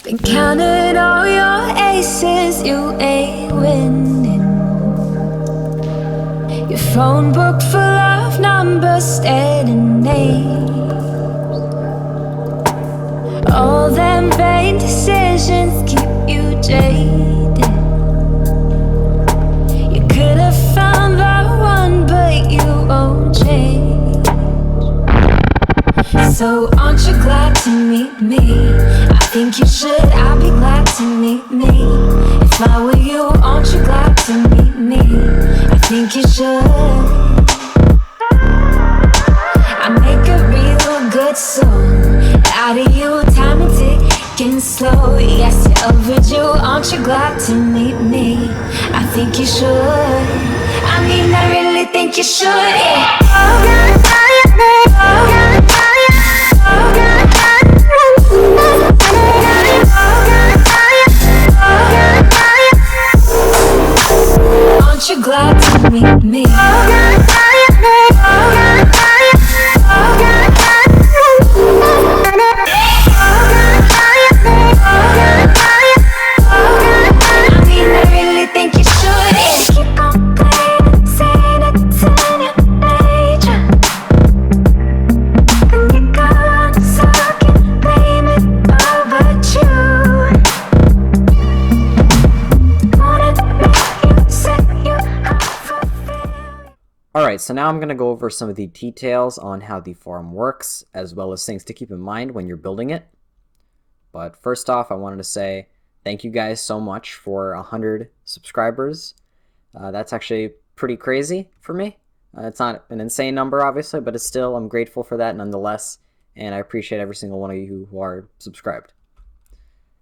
Been counting all your aces, you ain't winning. Your phone book full of numbers, staring names. All them vain decisions keep you jaded. You could have found the one, but you won't change. So aren't you glad to meet me? I think you should, I'd be glad to meet me. If I were you, aren't you glad to meet me? I think you should. I make a real good song out of you, time and ticking slow. Yes, you're overdue, aren't you glad to meet me? I think you should. I mean, I really think you should, yeah. Aren't you glad to meet me? Alright, so now I'm going to go over some of the details on how the farm works, as well as things to keep in mind when you're building it. But first off, I wanted to say thank you guys so much for 100 subscribers. That's actually pretty crazy for me. It's not an insane number, obviously, but it's still, I'm grateful for that nonetheless, and I appreciate every single one of you who are subscribed.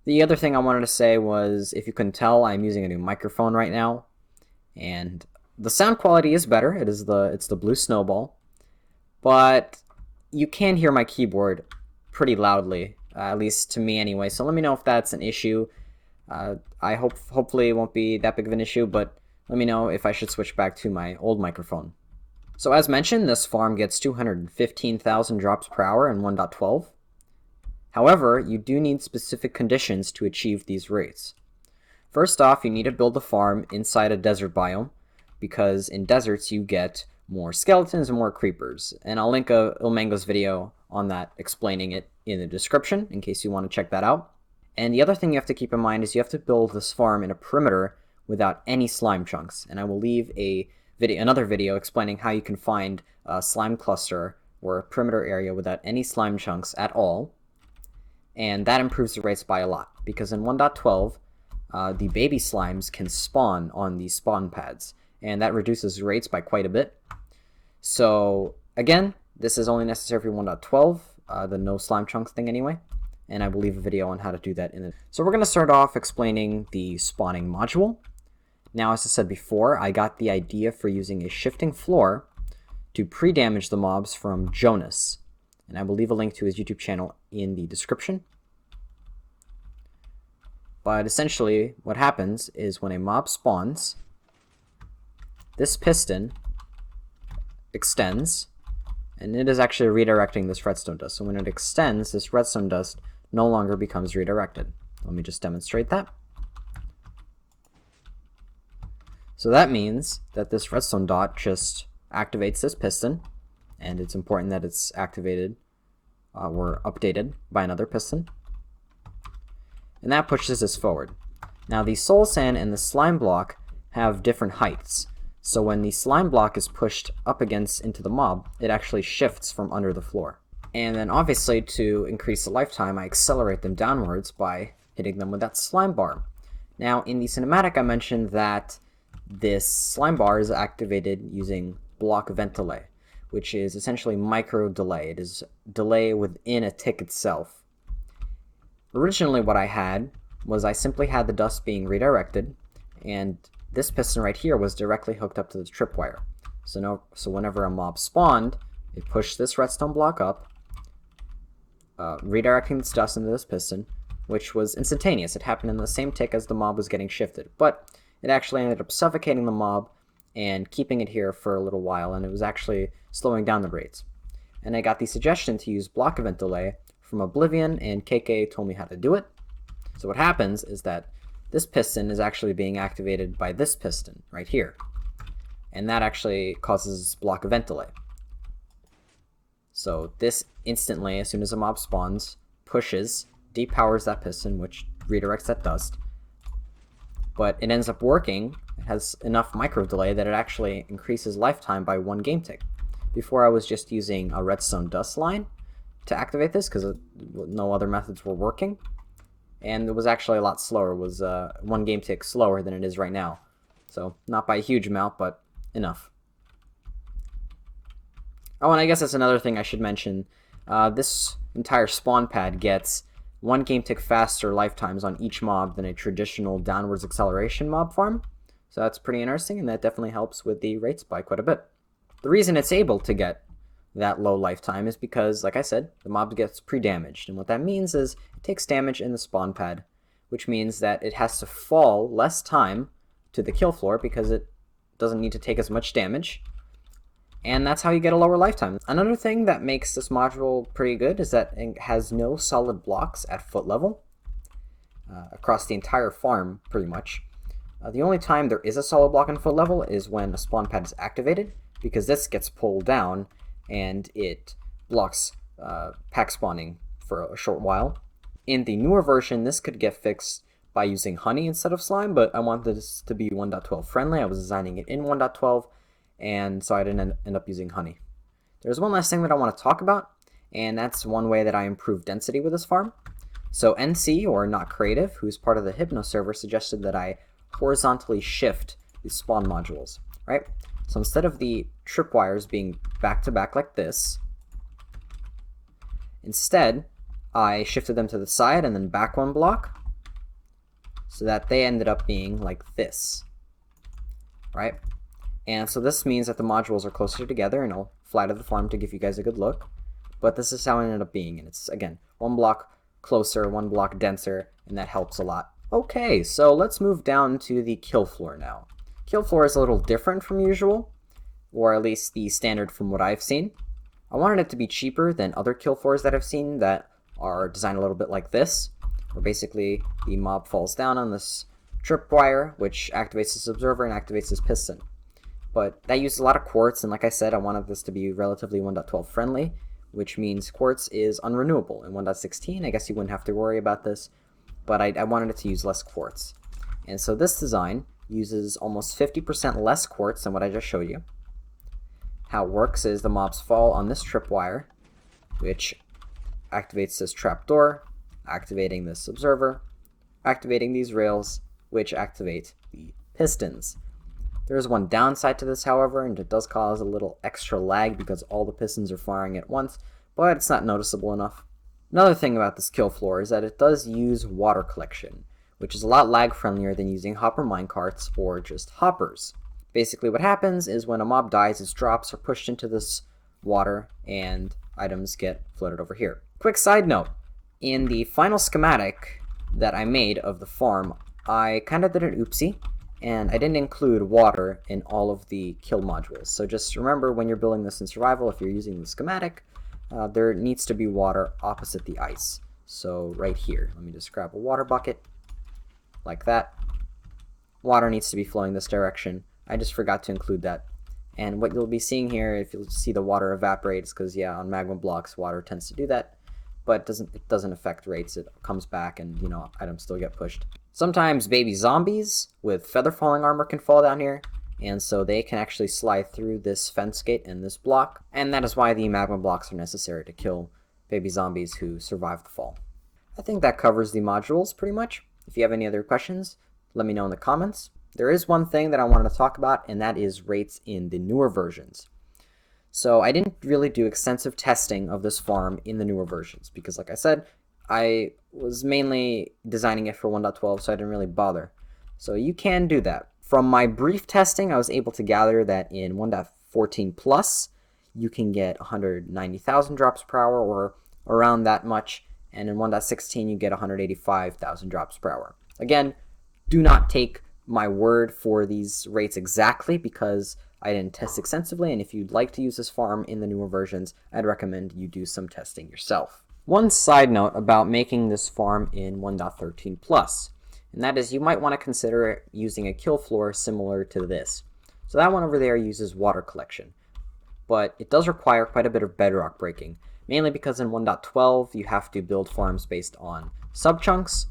The other thing I wanted to say was, if you couldn't tell, I'm using a new microphone right now, and the sound quality is better. It's the Blue Snowball, but you can hear my keyboard pretty loudly, at least to me anyway. So let me know if that's an issue. I hopefully it won't be that big of an issue, but let me know if I should switch back to my old microphone. So as mentioned, this farm gets 215,000 drops per hour in 1.12. However, you do need specific conditions to achieve these rates. First off, you need to build the farm inside a desert biome, because in deserts you get more skeletons and more creepers. And I'll link a Ilmango's video on that explaining it in the description in case you want to check that out. And the other thing you have to keep in mind is you have to build this farm in a perimeter without any slime chunks. And I will leave another video explaining how you can find a slime cluster or a perimeter area without any slime chunks at all. And that improves the rates by a lot, because in 1.12 the baby slimes can spawn on these spawn pads, and that reduces rates by quite a bit. So again, this is only necessary for 1.12, the no slime chunks thing anyway, and I will leave a video on how to do that in it. So we're going to start off explaining the spawning module. Now, as I said before, I got the idea for using a shifting floor to pre-damage the mobs from Jonas, and I will leave a link to his YouTube channel in the description. But essentially what happens is when a mob spawns, this piston extends, and it is actually redirecting this redstone dust. So when it extends, this redstone dust no longer becomes redirected. Let me just demonstrate that. So that means that this redstone dot just activates this piston, and it's important that it's activated or updated by another piston. And that pushes this forward. Now the soul sand and the slime block have different heights. So when the slime block is pushed up against into the mob, it actually shifts from under the floor. And then obviously to increase the lifetime, I accelerate them downwards by hitting them with that slime bar. Now in the cinematic I mentioned that this slime bar is activated using block event delay, which is essentially micro delay. It is delay within a tick itself. Originally what I had was I simply had the dust being redirected, and this piston right here was directly hooked up to the tripwire. So whenever a mob spawned, it pushed this redstone block up, redirecting its dust into this piston, which was instantaneous. It happened in the same tick as the mob was getting shifted, but it actually ended up suffocating the mob and keeping it here for a little while, and it was actually slowing down the rates. And I got the suggestion to use block event delay from Oblivion, and KK told me how to do it. So what happens is that this piston is actually being activated by this piston right here. And that actually causes this block of vent delay. So this instantly, as soon as a mob spawns, pushes, depowers that piston, which redirects that dust. But it ends up working. It has enough micro delay that it actually increases lifetime by 1 game tick. Before I was just using a redstone dust line to activate this because no other methods were working. And it was actually a lot slower. It was 1 game tick slower than it is right now. So not by a huge amount, but enough. Oh, and I guess that's another thing I should mention. This entire spawn pad gets 1 game tick faster lifetimes on each mob than a traditional downwards acceleration mob farm. So that's pretty interesting, and that definitely helps with the rates by quite a bit. The reason it's able to get that low lifetime is because, like I said, the mob gets pre-damaged. And what that means is it takes damage in the spawn pad, which means that it has to fall less time to the kill floor because it doesn't need to take as much damage. And that's how you get a lower lifetime. Another thing that makes this module pretty good is that it has no solid blocks at foot level across the entire farm, pretty much. The only time there is a solid block in foot level is when a spawn pad is activated, because this gets pulled down and it blocks pack spawning for a short while. In the newer version, this could get fixed by using honey instead of slime, but I wanted this to be 1.12 friendly. I was designing it in 1.12, and so I didn't end up using honey. There's one last thing that I want to talk about, and that's one way that I improved density with this farm. So NC, or Not Creative, who's part of the Hypno server, suggested that I horizontally shift the spawn modules, right? So instead of the tripwires being back to back like this, instead I shifted them to the side and then back 1 block so that they ended up being like this, right? And so this means that the modules are closer together, and I'll fly to the farm to give you guys a good look. But this is how it ended up being, and it's, again, 1 block closer, 1 block denser, and that helps a lot. Okay, so let's move down to the kill floor now. Kill floor is a little different from usual, or at least the standard from what I've seen. I wanted it to be cheaper than other kill floors that I've seen that are designed a little bit like this, where basically the mob falls down on this tripwire, which activates this observer and activates this piston. But that uses a lot of quartz, and like I said, I wanted this to be relatively 1.12 friendly, which means quartz is unrenewable. In 1.16, I guess you wouldn't have to worry about this, but I wanted it to use less quartz. And so this design uses almost 50% less quartz than what I just showed you. How it works is the mobs fall on this tripwire, which activates this trapdoor, activating this observer, activating these rails, which activate the pistons. There is one downside to this, however, and it does cause a little extra lag because all the pistons are firing at once, but it's not noticeable enough. Another thing about this kill floor is that it does use water collection, which is a lot lag friendlier than using hopper minecarts or just hoppers. Basically what happens is when a mob dies, its drops are pushed into this water and items get floated over here. Quick side note, in the final schematic that I made of the farm, I kind of did an oopsie, and I didn't include water in all of the kill modules. So just remember, when you're building this in survival, if you're using the schematic, there needs to be water opposite the ice. So right here, let me just grab a water bucket, like that. Water needs to be flowing this direction. I just forgot to include that. And what you'll be seeing here, if you'll see the water evaporate, is because, yeah, on magma blocks, water tends to do that. But it doesn't affect rates. It comes back and, you know, items still get pushed. Sometimes baby zombies with feather falling armor can fall down here, and so they can actually slide through this fence gate and this block, and that is why the magma blocks are necessary to kill baby zombies who survive the fall. I think that covers the modules pretty much. If you have any other questions, let me know in the comments. There is one thing that I wanted to talk about, and that is rates in the newer versions. So I didn't really do extensive testing of this farm in the newer versions because, like I said, I was mainly designing it for 1.12, so I didn't really bother. So you can do that. From my brief testing, I was able to gather that in 1.14 plus, you can get 190,000 drops per hour, or around that much, and in 1.16 you get 185,000 drops per hour. Again, do not take my word for these rates exactly because I didn't test extensively, and if you'd like to use this farm in the newer versions, I'd recommend you do some testing yourself. One side note about making this farm in 1.13 plus, and that is you might want to consider using a kill floor similar to this. So that one over there uses water collection, but it does require quite a bit of bedrock breaking, mainly because in 1.12 you have to build farms based on subchunks,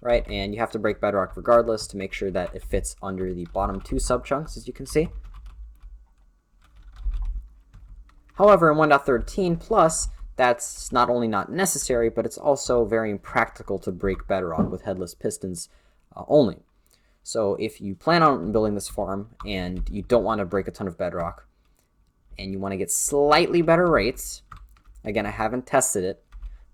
right? And you have to break bedrock regardless to make sure that it fits under the bottom two subchunks, as you can see. However, in 1.13 plus, that's not only not necessary, but it's also very impractical to break bedrock with headless pistons only. So if you plan on building this farm and you don't want to break a ton of bedrock and you want to get slightly better rates, again, I haven't tested it,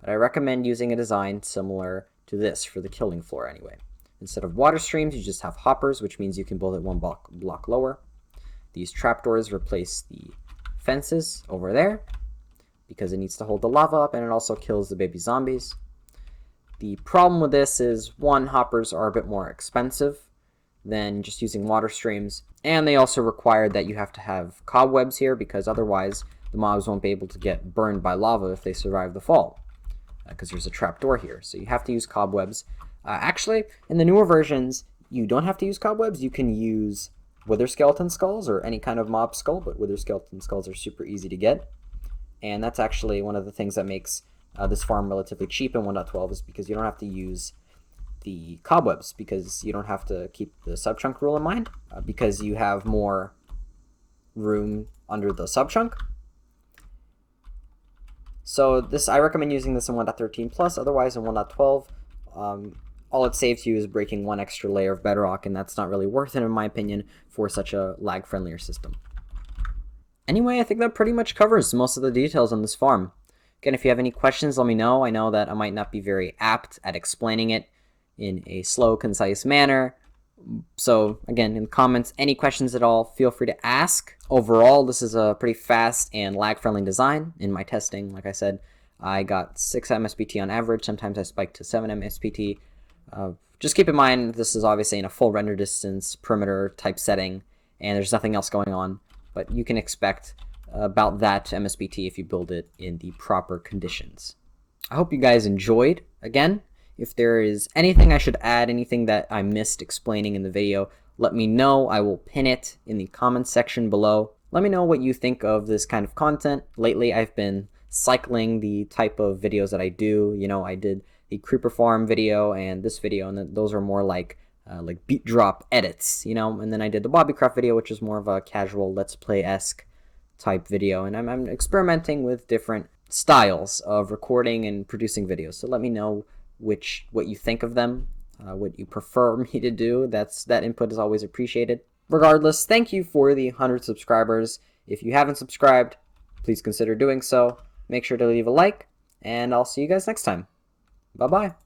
but I recommend using a design similar to this for the killing floor anyway. Instead of water streams, you just have hoppers, which means you can build it one block lower. These trapdoors replace the fences over there because it needs to hold the lava up, and it also kills the baby zombies. The problem with this is, one, hoppers are a bit more expensive than just using water streams, and they also require that you have to have cobwebs here because otherwise the mobs won't be able to get burned by lava if they survive the fall, because there's a trapdoor here. So you have to use cobwebs. Actually, in the newer versions, you don't have to use cobwebs. You can use wither skeleton skulls or any kind of mob skull, but wither skeleton skulls are super easy to get. And that's actually one of the things that makes this farm relatively cheap in 1.12 is because you don't have to use the cobwebs, because you don't have to keep the subchunk rule in mind, because you have more room under the subchunk. So this, I recommend using this in 1.13 plus. Otherwise, in 1.12, all it saves you is breaking one extra layer of bedrock, and that's not really worth it in my opinion for such a lag-friendlier system. Anyway, I think that pretty much covers most of the details on this farm. Again, if you have any questions, let me know. I know that I might not be very apt at explaining it in a slow, concise manner. So again, in the comments, any questions at all, feel free to ask. Overall, this is a pretty fast and lag-friendly design. In my testing, like I said, I got 6 MSPT on average. Sometimes I spike to 7 MSPT. Just keep in mind, this is obviously in a full render distance, perimeter type setting, and there's nothing else going on. But you can expect about that MSPT if you build it in the proper conditions. I hope you guys enjoyed. Again, if there is anything I should add, anything that I missed explaining in the video, let me know. I will pin it in the comments section below. Let me know what you think of this kind of content. Lately, I've been cycling the type of videos that I do. You know, I did the creeper farm video and this video, and those are more like beat drop edits, you know, and then I did the Bobbycraft video, which is more of a casual let's play-esque type video, and I'm experimenting with different styles of recording and producing videos. So let me know what you think of them, what you prefer me to do. That input is always appreciated. Regardless, thank you for the 100 subscribers. If you haven't subscribed, please consider doing so. Make sure to leave a like, and I'll see you guys next time. Bye-bye.